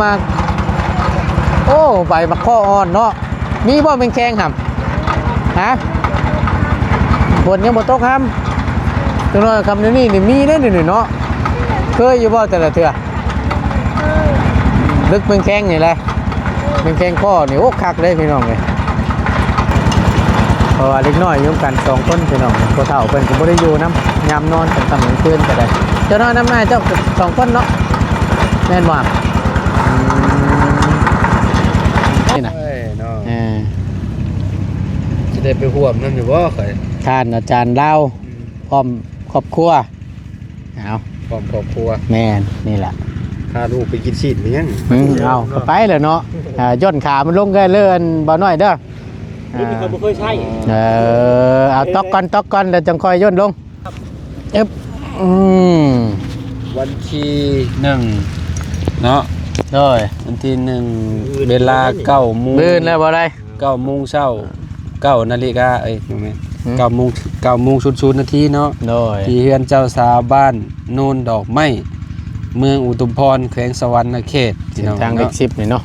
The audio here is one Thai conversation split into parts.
มาโอ้ใบมะข้ออ่อนเนาะมีบ่เป็นแข้งห่ำฮะฝนยังบ่ตกห่ำจังน้อยคำนี้นี่มีได้หนึ่งเนาะเคยอยู่บ่แต่ละเทื่อลึกเป็นแข้งนี่แหละเป็นแข้งข้อนี่โอ้คักเลยพี่น้องเลยเพราะว่าเล็กน้อยอยู่กัน2คนพี่น้องผู้เฒ่าเพิ่นก็บ่ได้อยู่นำยามนอนกันตอนกลางคืนก็ได้เจ้านอนนำหน้าเจ้า2คนเนาะแม่นบ่นี่นะจะได้ไปห่วมนั่นอยู่บ่เคยท่านอาจารย์เล่าพร้อมครอบครัวเอาพร้อมครอบครัวแม่นนี่แหละพาลูกไปกินชีสเลี้ยงเอาก็ไปเลยเนาะย่นขามันลงกันเลื่อนบ่น้อยเด้อนี่มีคนบ่เคยใช้เอาตอกก่อนแล้วจังค่อยย่นลงอึ๊บวันที่1เนาะด้วยวันที่1เวลา 9:00 นมื้อแล้วบ่ได้ 9:00 นเช้า9 นาฬิกาเอ้ยบ่แม่น9 โมง 00 นาทีเนาะที่เฮือนเจ้าสาวบ้านโนนดอกไม้เมืองอุทุมพรแขวงสวรรณเขตพี่น้องทางเลข10นี่เนาะ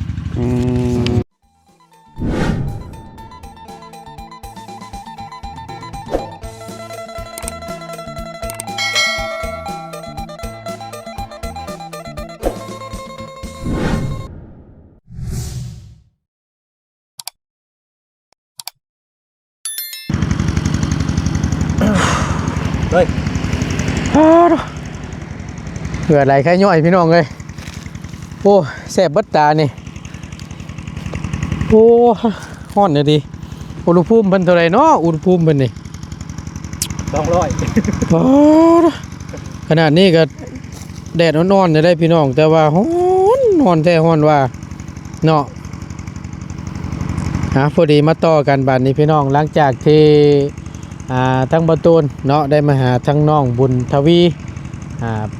เฮ้ยเหืออะไรแค่ย่อยพี่น้องเลยโอ้แสบบัดตานี่โอ้ฮ้อนเลยดิอุณหภูมิเป็นเท่าไรเนาะอุณหภูมิเป็นนี่200ขนาดนี้ก็แดดนอนๆได้พี่น้องแต่ว่าฮ้อนนอนแท้ฮ้อนว่าเนาะพอดีมาต่อกันบัดนี้พี่น้องหลังจากที่ทั้งประตูนเนาะได้มาหาทั้งน้องบุญทวี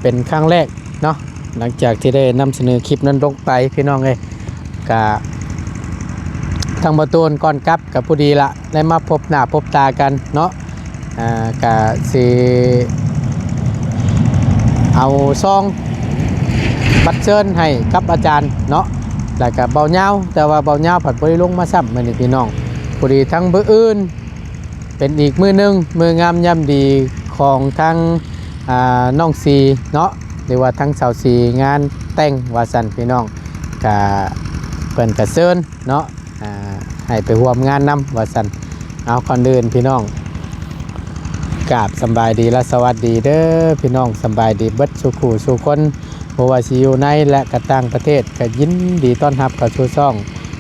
เป็นครั้งแรกเนาะหลังจากที่ได้นำเสนอคลิปนั้นลงไปพี่น้องเลยกับทั้งประตูนก่อนกลับกับผู้ดีละได้มาพบหน้าพบตากันเนาะกับสีเอาซองบัตรเชิญให้กับอาจารย์เนาะแล้วกับเบาเงาแต่ว่าเบาเงาผัดบริลงมาซ้ำมานี่พี่น้องผู้ดีทั้งบื้ออื่นเป็นอีกมือหนึ่งมืองามย่ำดีของทั้งน้องซีเนาะหรือว่าทั้งสาวซีงานแต่งวาสันพี่น้องกับเปิ่นกับเซินเนาะให้ไปร่วมงานนำวาสันเอาก่อนเดินพี่น้องกราบสบายดีและสวัสดีเด้อพี่น้องสบายดีเบิดสุขูสุคนบ่ว่าสิอยู่ในและกระต่างประเทศก็ยินดีต้อนรับเข้าสู่ช่อง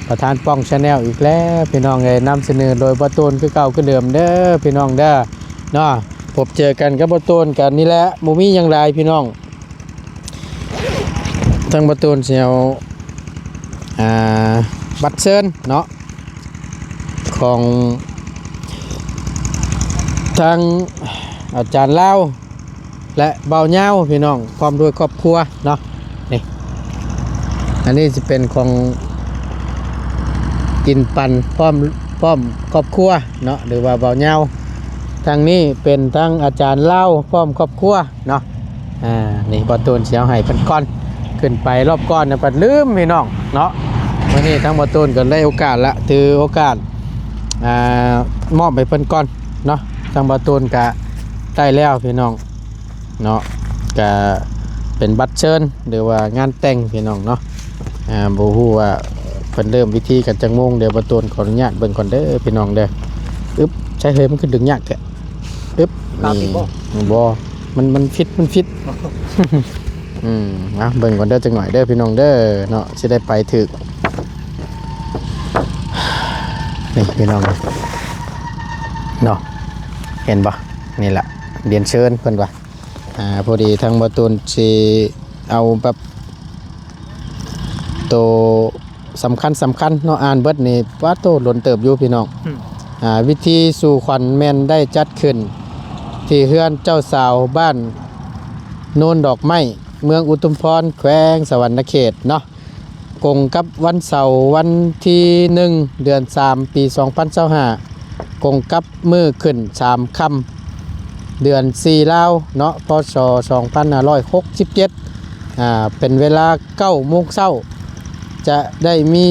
ประธานป้องชาแนลอีกแล้วพี่น้องเลยนำเสนอโดยประตูนคือเก่าคือเดิมเด้อพี่น้องเด้อเนาะพบเจอกันกับประตูนกันนี่แหละมูมี่ยังไรพี่น้องทั้งประตูนเสียวบัตรเชิญเนาะของทางอาจารย์เล่าและเบาเงาพี่น้องพร้อมด้วยครอบครัวเนาะนี่อันนี้จะเป็นของกินปันพร้อมครอบครัวเนาะหรือว่าเบาเงาทางนี้เป็นทั้งอาจารย์เล่าพร้อมครอบครัวเนาะนี่ประตูนเสียวให้เป็นก้อนขึ้นไปรอบก้อนเนี่ยปัดลืมพี่น้องเนาะวันนี้ทั้งประตูนก็ได้โอกาสละถือโอกาสมอบไปเป็นก้อนเนาะทั้งประตูนกะได้แล้วพี่น้องเนาะกะเป็นบัตรเชิญหรือว่างานแต่งพี่น้องเนาะบ่ฮู้ว่าเพิ่นเริ่มวิธีกันจังโมงเดี๋ยวประตูนขออนุญาตเบิ่งก่อนเด้อพี่น้องเด้ออึ๊บใช้เฮ้ยมันขึ้นดึงยากแกอึ๊บนี่บ่มันฟิตเบิ่งก่อนเด้อจังหน่อยเด้อพี่น้องเด้อเนาะสิได้ไปถึกนี่พี่น้องเนาะเห็นบ่นี่แหละเรียนเชิญเพิ่นว่าพอดีทางประตูนสิเอาแบบโตสำคัญเนาะอ่านเบิดนี่ว่าโตหล่นเติบอยู่พี่น้องวิธีสู่ขวัญแม่นได้จัดขึ้นที่เฮือนเจ้าสาวบ้านโนนดอกไม้เมืองอุทุมพรแขวงสวรรณเขตเนาะกงกับวันเสาร์วันที่1เดือน3ปี2025กงกับมือขึ้น3ค่ำเดือน4ลาวเนาะพศ2567เป็นเวลา9 โมงเช้า จะได้มี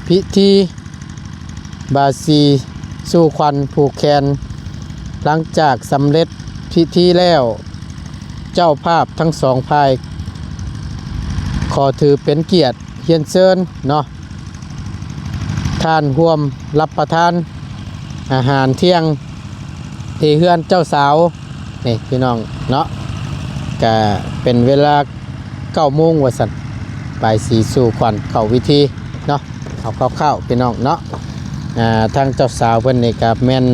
พิธีบาสีสู่ขวัญผูกแขนหลังจากสำเร็จพิธีแล้วเจ้าภาพทั้งสองฝ่ายขอถือเป็นเกียรติเฮียนเชิญเนาะท่านร่วมรับประทานอาหารเที่ยงที่เฮือนเจ้าสาวนี่พี่น้องเนาะก็เป็นเวลา9 โมงว่าซั่นไปสีสู่ขวัญเข้าวิธีเนาะเอาเข้าๆพี่น้องเนาะทางเจ้าสาวเพิ่นนี่ก็แม่น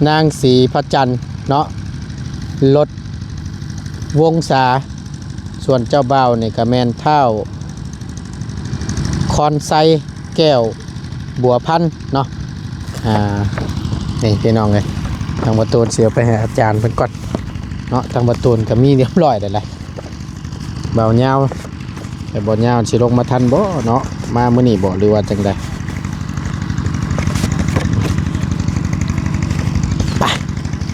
นางศรีพระจันทร์เนาะรถวงศาส่วนเจ้าบ่าวนี่ก็แม่นเท้าคอนไซแก้วบัวพันธุ์เนาะนี่พี่น้องเลยทางประตูเสียไปให้อาจารย์เพิ่นก่อนเนาะทางประตูก็มีเรียบร้อยแล้วแหละบ่าวยาวแต่บ่าวยาวสิลงมาทันบ่เนาะมามื้อนี้บ่หรือว่าจังไดไป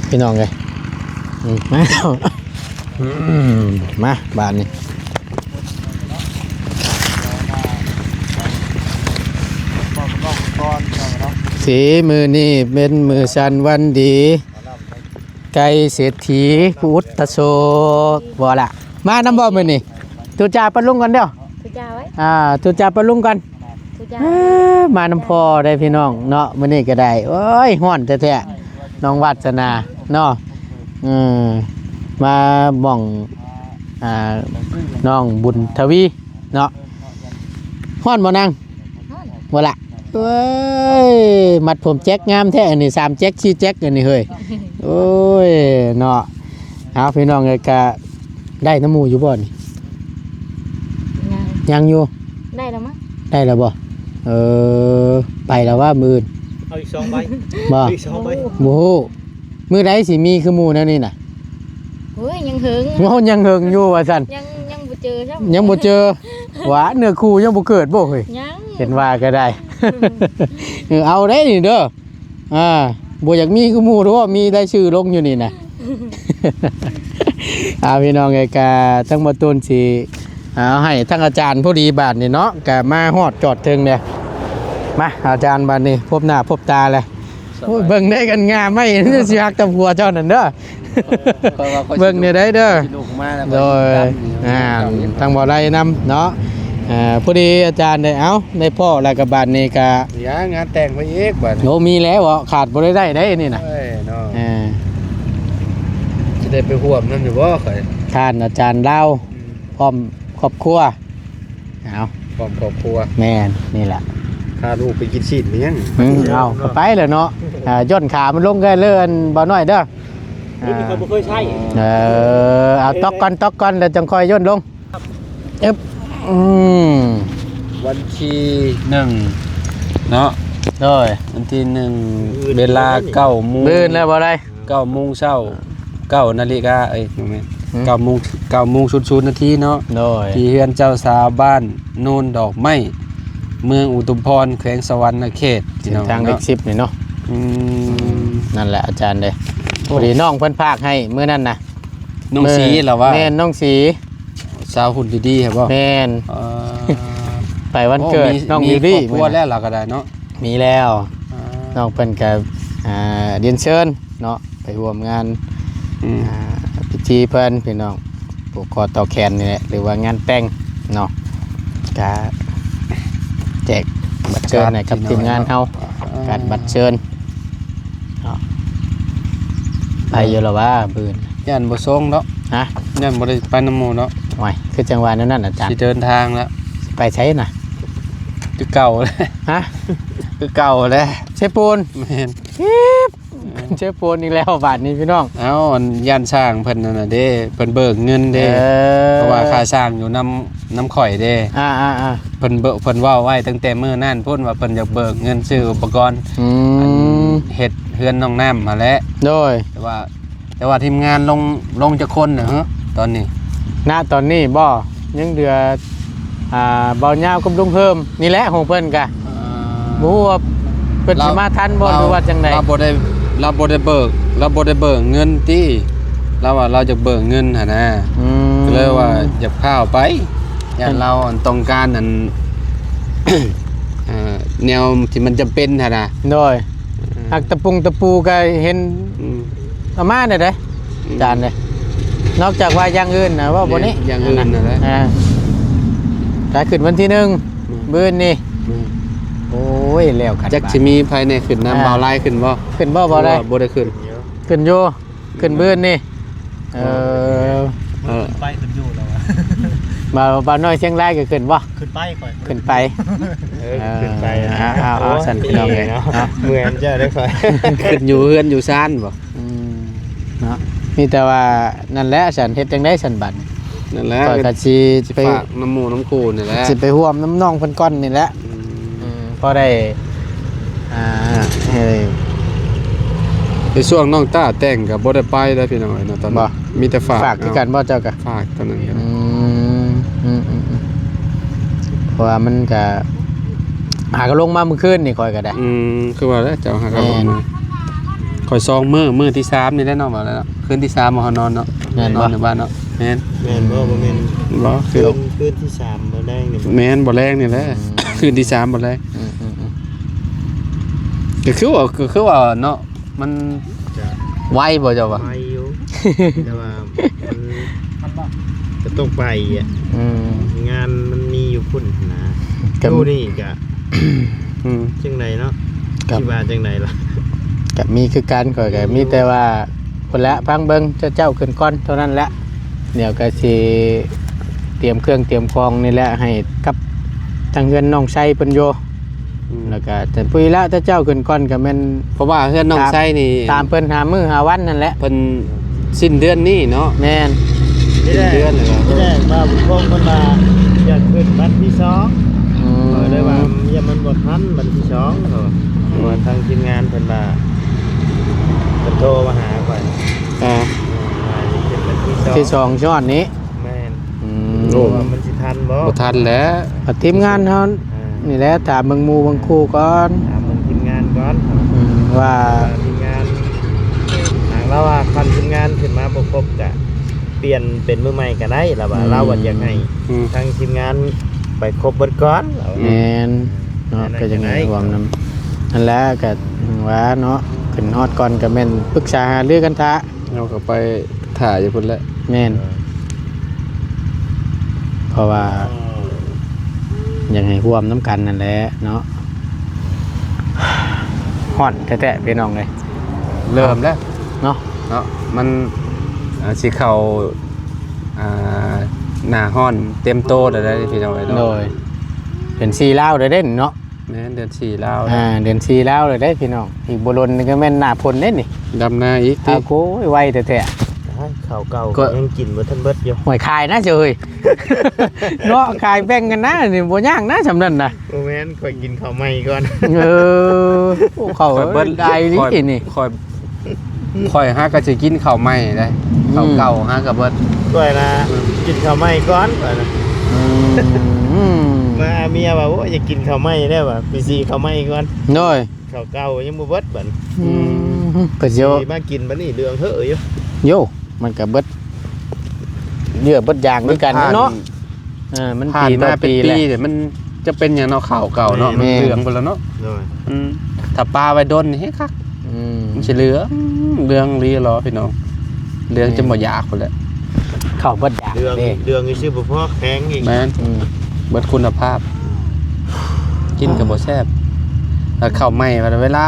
พี่น้องเลยมามาบ้านนี้สีมือนี่เป็นมือชันวันดีไก่เศรษฐีผู้อุตโสบ่ละมานำบ่มื้อนี่ตุจ่าปะลุงกันเด้อ ทุจ้าไว้ ตุจ่าปะลุงกัน ทุจ้า มานำพ่อได้พี่น้องเนาะมื้อนี้ก็ได้โอ้ยฮ้อนแท้ๆน้องวาสนาเนาะมาหม่องน้องบุญทวีเนาะฮ้อนบ่นางบ่ละเอ้ยมัดผมแจ็คงามแท้อันนี้3แจ็ค4แจ็คอันนี้เฮ้ยโอ้ยเนาะเอาพี่น้องเอ้ยก็ได้น้ำหมูอยู่บ่นี่ยังอยู่ ได้แล้วมั้ง ได้แล้วบ่ไปแล้วว่ามื้อ เอาอีก2 ใบ บ่ อีก2 ใบ บ่ฮู้มื้อใดสิมีคือหมู่แนวนี้น่ะ เฮ้ยยังหึง โอ้ยังเฮิงอยู่ว่าซั่น ยังบ่เจอใช่ ยังบ่เจอหวาเนื้อคู่ยังบ่เกิดบ่เฮ้ย ยัง เห็นว่าก็ได้ เอาได้นี่เด้อบ่อยากมีคือหมู่เด้อมีได้ชื่อลงอยู่นี่น่ะ พี่น้องไอ้กาทั้งบ่ต้นสิเอาให้ทั้งอาจารย์ผู้ดีบาดนี่เนาะก็มาฮอดจอดถึงเด้มาอาจารย์บาดนี้พบหน้าพบตาแล้วโอ้ยเบิ่งได้กันงามไหม สิฮักตำหัวเจ้านั่นเด้อ เบิ่งเนี่ยได้เด้อโดยทางบ่อไรนำเนาะพอดีอาจารย์ได้เอาได้พ่อแล้วก็บาดนี้ก็ อย่างานแต่งไปอีกบัด โหมีแล้วเหรอขาดบ่ได้ได้นี่น่ะ เอ้ยเนาะ อ่า สิได้ไปร่วมนำอยู่บ่ข่อย ท่านอาจารย์เล่าพร้อมครอบครัวเอา พร้อมครอบครัว แม่นนี่แหละ พาลูกไปกินชีสเลี้ยง เอาก็ไปเลยเนาะย่นขามันลงได้เลยอันบ่น้อยเด้อ นี่มีคนบ่เคยใช้ เอาตอกก่อนแล้วจังค่อยย่นลงอึ๊บวันที่1เนาะ โดย วันที่1เวลา9 โมง บื้นแล้วบ่ได้ 9 โมงเช้า9 นาฬิกาเอ้ยบ่แม่น9 โมง00 นาทีเนาะ โดย ที่เฮือนเจ้าสาวบ้านโนนดอกไม้เมืองอุทุมพรแขวงสวรรณเขต เส้นทางเลข10นี่เนาะ นั่นแหละอาจารย์เด้พอดีน้องเพิ่นพากให้มื้อนั้นน่ะ น้องสีเหรอวะ แม่นน้องสี สาวหุ่นดีๆครับบ่ แม่น เอ่อ ไปวันเกิดน้อง มี บิวตี้ ครอบครัวแล้วเราก็ได้เนาะ มีแล้วน้องเพิ่นก็เรียนเชิญเนาะไปร่วมงานพิธีเพิ่นพี่น้องผูกคอต่อแขนนี่แหละหรือว่างานแต่งเนาะก็แจกบัตรเชิญให้กับทีมงานเฮาการบัตรเชิญเนาะไปอยู่แล้วว่าบืน ย่านบ่ส่งเนาะ ฮะ ย่านบ่ได้ไปนำหมู่เนาะ หน่อยคือจังหวะนั้นอาจาร สิ ย์ เดินทางแล้ว ไปใช้น่ะ คือเก่าเลย ฮะ คือเก่าเลย เชฟปูน แม่น เชฟปูนอีกแล้วบาทนี้พี่น้อง เอ้าอันย่านสร้างเพิ่นนั่นน่ะเด้เพิ่นเบิกเงินเด้เพราะว่าค่าสร้างอยู่น้ำข่อยเด้ เพิ่นเว้าไว้ตั้งแต่มื้อนั้นพุ่นว่าเพิ่นอยากเบิกเงินซื้ออุปกรณ์เฮ็ดเฮือนน้องน้ำมาแล้ว โดย แต่ว่าทีมงานลงจะคนนะฮะตอนนี้ ณตอนนี้บ่ยังเดือเบาเหย้ากับลุงเพิ่มนี่แหละของเพิ่นกะบ่ฮู้ว่าเพิ่นสิมาทันบ่หรือว่าจังได๋เราบ่ได้เบิกเงินที่เราว่าเราจะเบิกเงินหั่นนะก็เลยว่าอยากพาไป อย่างเราต้องการอัน แนวที่มันจะเป็นหั่นน่ะ โดยหักตะปูก็เห็น อืม อาม่าเนี่ยเด้จานเลยนอกจากว่าอย่างอื่นนะว่าบนนี้ อย่างอื่นนั่นแหละ ถ้าขึ้นวันที่หนึ่ง อืม มื้อนี่โอ้ยแล้วกัน จักสิมีภายในขึ้นน้ำเบาลายขึ้นบ่ ขึ้นบ่ได้ บ่ได้ขึ้น ขึ้นโยขึ้นมื้อนี่เออ ไปขึ้นอยู่แล้วอะ บ่าวน้อยเชียงรายก็ขึ้นบ่ ขึ้นไปก่อน ขึ้นไป ขึ้นไป เอาสั่นพี่น้องเลย เนาะ เนาะ เหมือนจะได้ค่อย ขึ้นอยู่เฮือนอยู่ซ่านบ่ เนาะมีแต่ว่านั่นแหละฉันเฮ็ดจังได๋ฉันบัด นั่นแหละ ก็ก็สิไป ฝากน้ำหมูน้ำคูนี่แหละ สิไปร่วมน้ำน้องเพิ่นก่อนนี่แหละพอได้ให้ได้ ในช่วงน้องต้าแต่งก็บ่ได้ไปแล้วพี่น้องเนาะตอน บ่ นั้นมีแต่ฝาก ฝากคือกันบ่เจ้าก็ ฝากตอนนั้นครับ เพราะว่ามันก็หาก็ลงมาเมื่อคืนนี่ค่อยก็ได้ คือว่าแล้วเจ้าหากันลงมาคอยซองมื้อที่3นี่ได้เนาะบ่แล้วเนาะคืนที่3มาเฮานอนเนาะ แม่น น บ่ อนในบ้านเนาะแม่น แม่นบ่แม่น บ่คือ คืนที่3บ่ได้นี่ แม่นบ่แรงนี่แหละคืนที่3บ่แรงก็คือว่าเนาะมัน จะ ไวบ่เจ้าว่า ไปอยู่ แต่ว่ามันจะต้องไปอ่ะงานมันมีอยู่พุ่นนะ ครับ ดูนี่กะ อืม จังไดเนาะ ครับ ที่ว่าจังไดล่ะ ก็มีคือกันข่อยก็มีแต่ว่าคนละพังเบิ่งเจ้าขึ้นก่อนเท่านั้นแหละเดี๋ยวก็สิเตรียมเครื่องเตรียมของนี่แหละให้กับทางเงินน้องไส้เพิ่นโยแล้วก็แต่ปุ้ยละถ้าเจ้าขึ้นก่อนก็แม่น เพราะว่าเฮือนน้องไส้นี่ ตามเพิ่นหามื้อหาวันนั่นแหละ เพิ่นสิ้นเดือนนี้เนาะ แม่น ที่แรก เดือนเลยเหรอ ที่แรกมาบุญคงมันมาอยากขึ้นวันที่2เลยว่าอย่ามันบ่ทันวันที่2เนาะว่าทางทีมงานเพิ่นว่าเพิ่นโทรมาหาข่อย อ่า ว่าสิขึ้นวันที่ ที่ 2 2ช้อนนี้ แม่น โอ้ ว่ามันสิทันบ่ บ่ทันแล้ว ทีมงานเฮานี่แหละถามเบิ่งหมู่เบิ่งคู่ก่อน ถามทีมงานก่อน ว่า ทีมงานทางเราว่าคันทีมงานขึ้นมาบ่ครบก็เปลี่ยนเป็นมือใหม่ก็ได้ล่ะว่าเราว่าอยากให้ อืม ทางทีมงานไปครบเบิดก่อนเรา แม่นเนาะก็จังได๋รวมนำนั่นแหละก็ว่าเนาะขึ้นฮอดก่อนก็แม่นปรึกษาหารือกันทะ เราก็ไปถ่ายอยู่พุ่นแหละ แม่นเพราะว่าอยากให้ร่วมน้ำกันนั่นแหละเนาะฮ้อนแท้ๆพี่น้องเลย เริ่มแล้ว เนาะ เนาะมันสิเข้าหน้าฮ้อนเต็มโตแล้วได้พี่น้องเอ้ย โด เนาะ ยเป็นซีลาวเลยเด้เนาะ แม่นเดือน4แล้ว เดือนซีลาวเลยได้พี่น้องอีกบ่ลนนี่ก็แม่นหน้าฝนเด้นี่ ดำนาอีกติ อาโกยไวแท้ ข้าวเก่า ก็ ยังกินบ่ทันเบิดอยู่ ๆหวยคายนะเจ้ย เนาะคายแบ่งกันนะนี่บ่ยากนะสำนั้นน่ะ โอ้แม่นข่อยกินข้าวใหม่ก่อน เออโอ้เขา ค่อยเบิด ได้นี่นี่ ค่อยหาก็สิกินข้าวใหม่ได้ข้าวเก่าหาก็เบิด ก่อยนะกินข้าวใหม่ก่อนก่อนนะ อืม มาเมียว่าโอ้อยากกินข้าวใหม่ได้ป่ะไปซีข้าวใหม่ก่อน โดย ข้าวเก่ายังบ่เบิดบัด เปิดโย สิมากินบัดนี้เรื่องเฮ้ออยู่ โยมันก็เบิดเยื่อเบิดยางด้วยกันเนาะมัน ผ่าน ปีต่ มา อ เป็น ปีแห ปี ละ เนี่ยมันจะเป็นอย่างเนาะข้าวเก่าเนาะ แม่ มันเหลืองไปแล้วเนาะ โดย ถ้าปลาไว้ดนนี่เฮ้ยคัก มันสิเหลืองรีเหรอพี่น้องเหลืองจะบ่อยากพุ่นแหละ เข้าเบิดยาง เรื่อง เด้ เรื่องนี่ชื่อบ่พอแข็งอีก แม่นเบิดคุณภาพ กินก็บ่แซ่บแล้วข้าวใหม่เวลา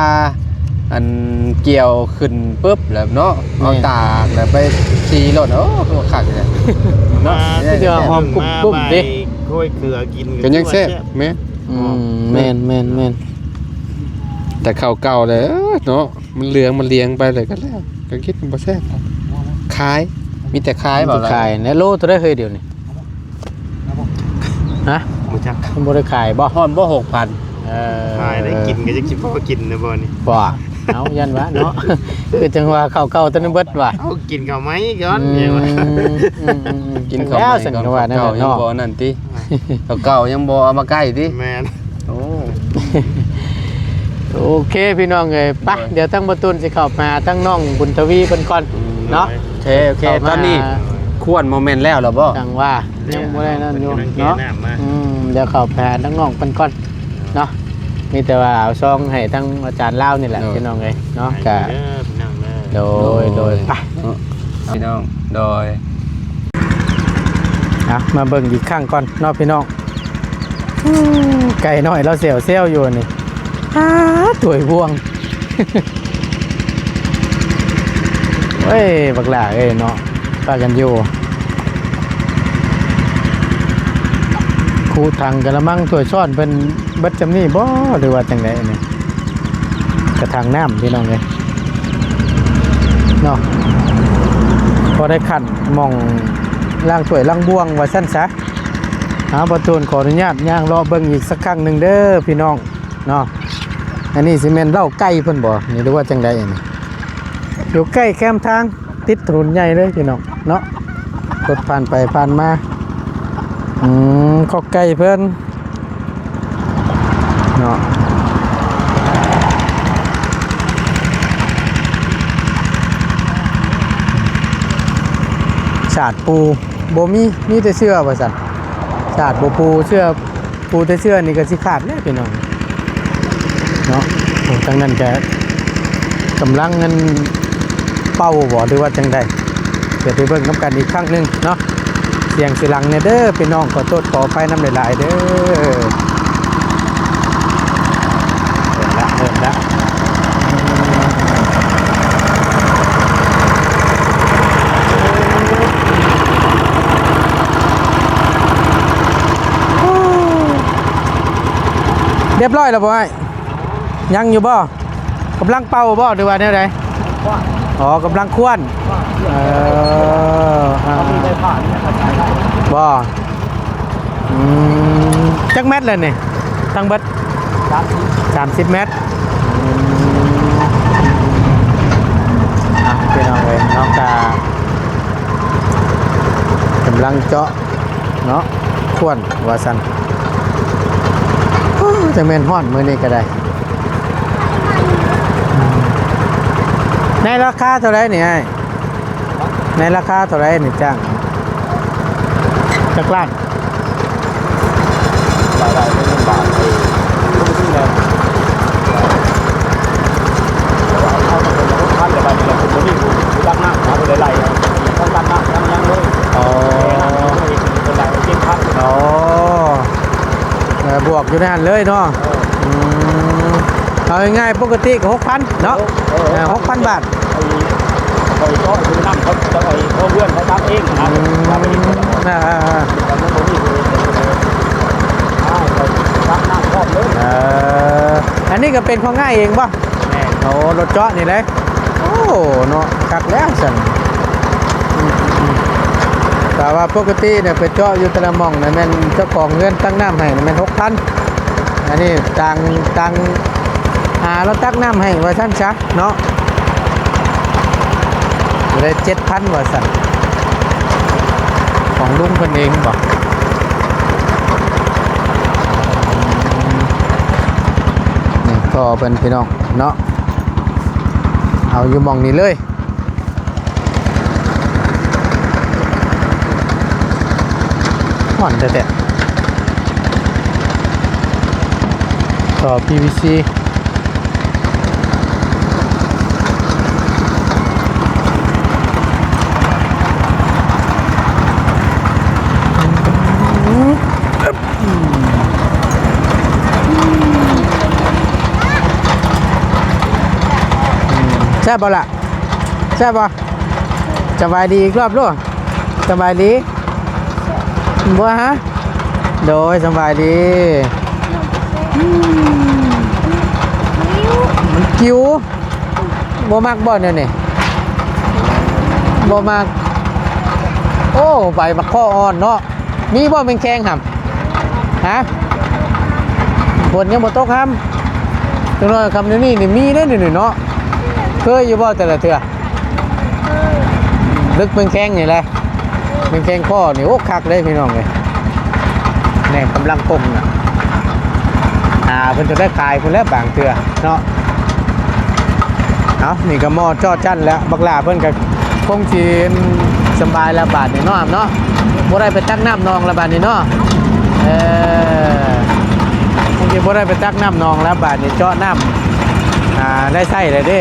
อันเกี่ยวขึ้นปุ๊บแล้วเนาะเอาตากแล้วไปซีรถโอ้ตัวคักเลย มา เดี๋ยวหอมกรุบๆดิ โค่อยเกลือกิน ก็ยังแซ่บแม่ แม่น แต่ข้าวเก่าเลยเนาะมันเหลืองมันเลี้ยงไปเลยก็แล้วก็คิดมันบ่แซ่บขายมีแต่ขายบ่ จะ ล่ะ ขายในโลตัวได้เคยเดียวนี่ฮะ บ่จัก มันบ่ได้ขายบ่ ฮ้อนบ่ 6,000 ขายได้กินก็จะคิดว่ากินนะบ่นี่ บ่เอายันวะเนาะ คือจังว่าข้าวเก่าตัวนึงเบิดว่ะ เอากินข้าวไหมก่อนเนี่ยว่า กินข้าว แล้ว ใหม่ สัน ก่อน ก็ว่านั่น เก่า แหละ ยัง เนาะ บ่นั่นติข้าวเก่ายังบ่เอามาใกล้ติ แม่น โอ้ โอเคพี่น้องเอ้ยไปเดี๋ยวทั้งประตูนสิเข้ามาทั้งน้องบุญทวีเพิ่นก่อนเนาะ โอเคตอนนี้ ควรโมเมนต์แล้วเหรอบ่ จังว่ายังบ่ได้นั่นอยู่ กำลังแก้ เนาะ น้ำมา เดี๋ยวเข้าแผนทั้งน้องเพิ่นก่อนเนาะมีแต่ว่าเอาซองให้ทั้งอาจารย์ลาวนี่แหละพี่น้องเอ้ยเนาะก็ เด้อพี่น้องเด้อ โดยไป พี่น้องโดย มาเบิ่งอีกครั้งก่อนเนาะพี่น้องไก่น้อยเราเสียวเซลอยู่นี่ถวยบวง เฮ้ยบักหล่าเอ้ยเนาะปากันอยู่ครูทางกระมังถวยช้อนเป็นเบัดจำนี่บ่หรือว่าจังไดนี่กระทางน้ำพี่น้องเลยเนาะพอได้ขันมองล่างถวยล่างบวงว่าสั้นซะประตูนขออนุญาตย่างรอเบิ่งอีกสักครั้งหนึ่งเด้อพี่น้องเนาะอันนี้ซีเมนต์เล่าใกล้เพิ่นบ่นี่หรือว่าจังไดนี่อยู่ใกล้แคมทางติดถนนใหญ่เลยพี่น้องเนาะรถผ่านไปผ่านมาเข้าใกล้เพิ่นเนาะชาดปูบ่มีแต่เสื้อว่าซั่นชาดบ่ปูเสื้อปูแต่เสื้อนี่ก็สิขาดแล้วพี่น้องเนาะโอ้ทั้งนั้นแกกำลังเงินเป้าบ่หรือว่าจังได๋เดี๋ยวไปเบิ่งนำกันอีกครั้งนึงเนาะเสียงสิหลังเนี่ยเด้อพี่น้องขอโทษขออภัยนำหลายๆเด้อเริ่มละเรียบร้อยแล้วบ่ไอ้ยังอยู่บ่กำลังเป่าบ่หรือว่าแนวใดอ๋อกำลังควนบ่จักเม็ดเลยนี่ตั้งเบิด30 เมตรพี่น้องเลยน้องกากำลังเจาะเนาะควนว่าซั่นจะแม่นฮ้อนมื้อนี้ก็ได้ในราคาเท่าไหร่นี่ไอ้ในราคาเท่าไหร่นี่จ้างจักล้านรายได้เป็นเงินบาทเลยทุกที่เลยเอาไปเป็นพันแต่บาทนี่ผมบ่มีผู้ตั้งหน้าหาบ่ได้ไล่ต้องตั้งหน้ายังเลยอ๋อเป็นไล่เก็บพันอ๋อบวกอยู่ในหันเลยเนาะเอาง่ายๆปกติก็6,000เนาะ6,000 บาทไอ้ก็คือน้ำเขาจะไอ้เขาเพื่อนเขาทำเองนะอันนี้ก็เป็นของง่ายเองป่ะโอ้รถเจาะนี่เลยโอ้เนาะกักแล้วสั่นแต่ว่าปกติเนี่ยไปเจาะอยู่แต่ละหม่องเนี่ยมันเจ้าของเงินตั้งน้ำให้มัน6,000อันนี้ตังเราตักน้ำให้ว่าท่านชะเนาะเลย7,000ว่าสั่นของลุงคนเองบอกนี่ก็เป็นพี่น้องเนาะเอาอยู่มองนี้เลยห่อนแต่ต่อ PVCแซ่บบ่ล่ะแซ่บบ่สบายดีอีกรอบลูกสบายดีบ่ฮะโดยสบายดีมันกิ้วบ่มักบ่เนี่ยนี่บ่มักโอ้ใบบักข้ออ่อนเนาะมีบ่เป็นแข้งห่ำฮะฝนยังบ่ตกห่ำจังน้อยคำนี้นี่มีได้นี่เนาะเคยอยู่บ่แต่ละเทื่อลึกเป็นแข้งนี่แหละเป็นแข้งข้อนี่โอ้คักเลยพี่น้องเลยแน่กำลังกลมน่ะเพิ่นจะได้ขายเพิ่นแล้วบางเทื่อเนาะเอานี่ก็หม้อจอดจั่นแล้วบักหลาเพิ่นก็คงสิ สำบายละบาทนี่เนาะเนาะบ่ได้ไปตักน้ำนองละบาทนี่เนาะคงจะบ่ได้ไปตักน้ำนองแล้วบาทนี่เจาะน้ำได้ใส่เลยเด้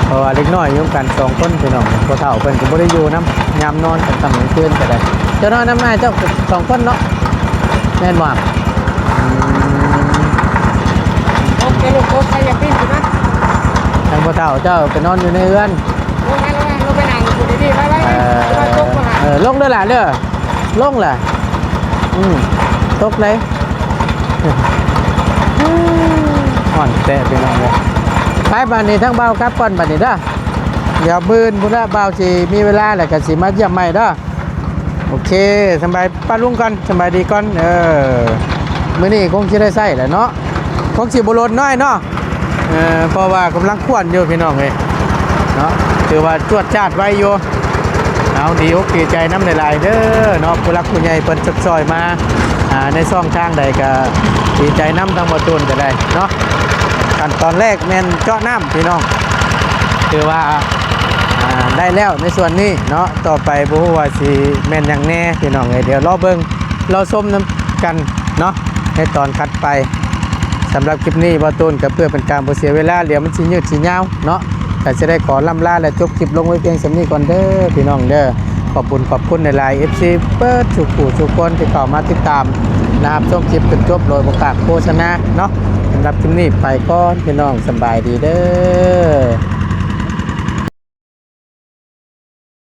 เพราะว่าเล็กน้อยอยู่กัน2คนพี่น้องบ่เฒ่าเพิ่นก็บ่ได้อยู่น้ำยามนอนกันค่ำกลางคืนก็ได้เจ้านอนน้ำนายเจ้า2คนเนาะแม่นบ่ โอเคลูกโอเคอย่าปิ้นสินะ ทางบ่เฒ่าเจ้าไปนอนอยู่ในเรือน ลงไปนั่งอยู่ดีๆไว้จะมาตกมาหา ลงเด้อล่ะเด้อลงล่ะตกเลยอ่อนแต่พี่น้องเลยไปบ้านนี้ทั้งเบาครับก่อนบ้านนี้เด้อเดี๋ยวมื้อพุ่นละเบาสิมีเวลาแล้วก็สิมาเยี่ยมใหม่เด้อโอเคสบายป้าลุงก่อนสบายดีก่อนมื้อนี้คงสิได้ใช้แหละเนาะคงสิบ่ลดน้อยเนาะเพราะว่ากำลังควรอยู่พี่น้องเอ้ยเนาะถือว่าจวดจาดไว้อยู่เอาดีอกดีใจน้ำหลายๆเด้อเนาะผู้รักผู้ใหญ่เพิ่นซอยมาในช่องทางใดก็ดีใจน้ำทั้งบ่ตูนก็ได้เนาะขั้นตอนแรกแม่นเจาะน้ำพี่น้องถือว่าได้แล้วในส่วนนี้เนาะต่อไปบ่ฮู้ว่าสิแม่นหยังแน่พี่น้องเอ้ยเดี๋ยวรอเบิ่งรอชมนํกันเนาะในตอนถัดไปสำหรับคลิปนี้บ่ตูนก็เพื่อเป็นการบ่เสียเวลาเดี๋ยวมันสิยืดสิยาวเนาะก็จะได้ขอล่ำลาและจบคลิปลงไว้เพียงสำนี้ก่อนเด้อพี่น้องเด้อขอบคุณในไลน์ FC เปิดทุกคนที่เข้ามาติดตามนะครับชมคลิปจนจบโดยประกาศโฆษณาเนาะสำหรับคลิปนี้ไปก่อนพี่น้องสบายดีเด้อ